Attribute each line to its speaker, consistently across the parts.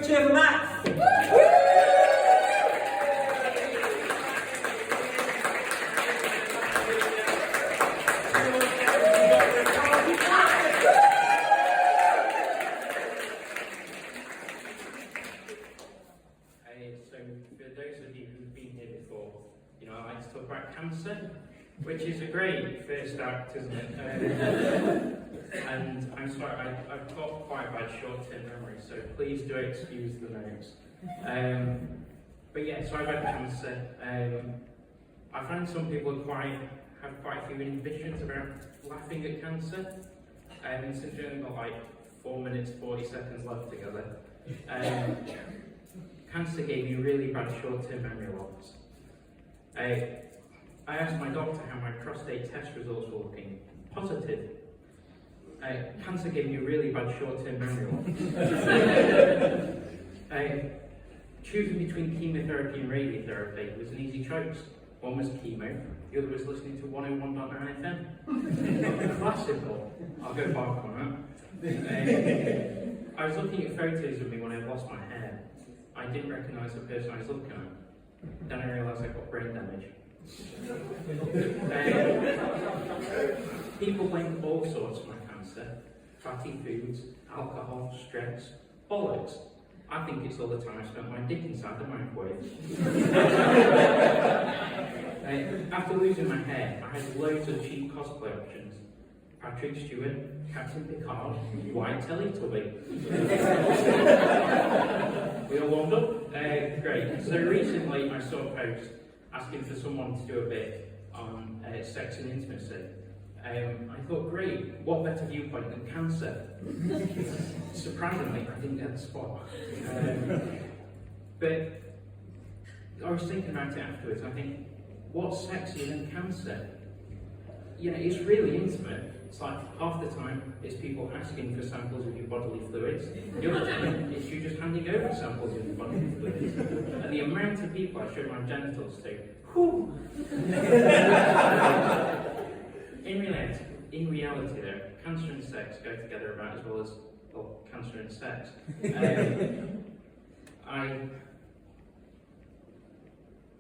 Speaker 1: a cheer for Matt.
Speaker 2: So for those of you who've been here before, I like to talk about cancer, which is a great first act, isn't it? And I'm sorry, I've got quite a bad short-term memory, so please do excuse the notes. But yeah, so I've had cancer. I find some people have quite a few inhibitions about laughing at cancer. And since we've only got like 4 minutes, 40 seconds left together, cancer gave me really bad short-term memory loss. I asked my doctor how my prostate test results were looking. Positive. Cancer gave me really bad short-term memory loss. Choosing between chemotherapy and radiotherapy was an easy choice. One was chemo, the other was listening to 101.9 FM. Classical. I'll go back on that. I was looking at photos of me when I lost my hair. I didn't recognise the person I was looking at. Then I realised I got brain damage. People blame all sorts of my cancer. Fatty foods, alcohol, stress, bollocks. I think it's all the time I spent my dick inside the microwave. After losing my hair, I had loads of cheap cosplay options. Patrick Stewart, Captain Picard, White Teletubby. We all warmed up? Great. So recently I saw a post asking for someone to do a bit on sex and intimacy. I thought, great, what better viewpoint than cancer? Surprisingly, I didn't get the spot. But I was thinking about it afterwards. I think, what's sexier than cancer? It's really intimate. It's like half the time it's people asking for samples of your bodily fluids. The other time it's you just handing over samples of your bodily fluids. And the amount of people I showed my genitals to, whew. In reality though, cancer and sex go together about as well as cancer and sex.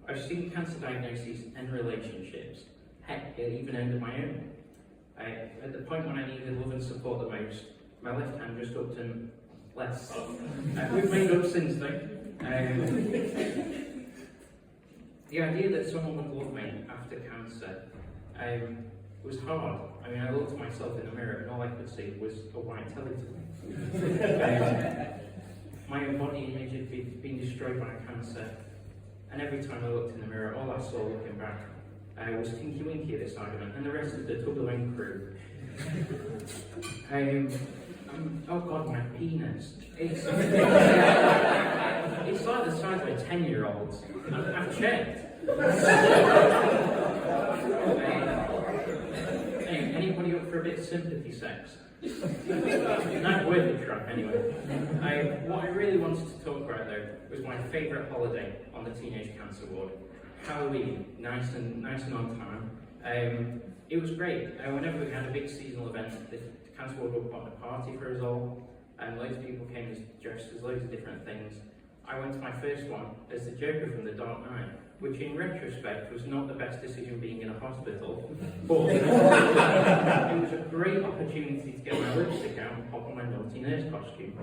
Speaker 2: I've seen cancer diagnoses and relationships. Heck, it even ended my own. At the point when I needed love and support the most, my left hand just upped and less. We've made up since then. The idea that someone would love me after cancer was hard. I looked at myself in the mirror and all I could see was a white Teletubby. My own body image had been destroyed by cancer, and every time I looked in the mirror, all I saw looking back was Tinky Winky at this argument, and the rest of the Double N crew. Oh God, my penis. It's like the size of a 10-year-old's. I've checked. Anybody up for a bit of sympathy sex? Not worth a try, anyway. What I really wanted to talk about though was my favourite holiday on the teenage cancer ward. Halloween, nice and on time. It was great. Whenever we had a big seasonal event, the cancer ward would put on a party for us all, and loads of people came dressed as loads of different things. I went to my first one as the Joker from The Dark Knight, which in retrospect was not the best decision being in a hospital, but it was a great opportunity to get my lipstick out and pop on my naughty nurse costume.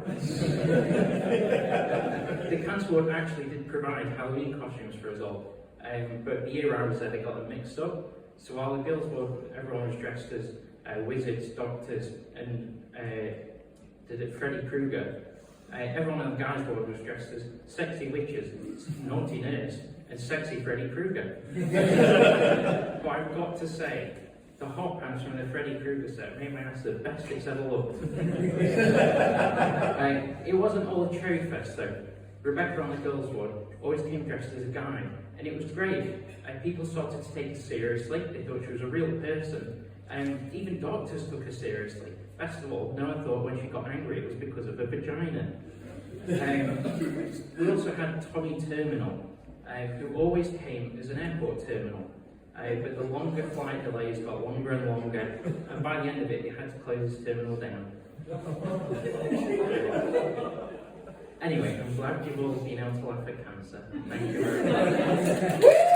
Speaker 2: The cancer ward actually did provide Halloween costumes for us all, but the year I was there they got them mixed up. So while the girls were, everyone was dressed as wizards, doctors, and Freddy Krueger. Everyone on the guys' ward was dressed as sexy witches, naughty nurse, and sexy Freddy Krueger. But I've got to say, the hot pants from the Freddy Krueger set made my ass the best it's ever looked. It wasn't all a cherry fest though. Rebecca on the girls' ward always came dressed as a guy, and it was great. People started to take her seriously. They thought she was a real person, and even doctors took her seriously. Best of all, no one thought when she got angry it was because of her vagina. We also had Tommy Terminal, who always came as an airport terminal, but the longer flight delays got longer and longer, and by the end of it, they had to close his terminal down. Anyway, I'm glad you've all been able to laugh at cancer. Thank you very much.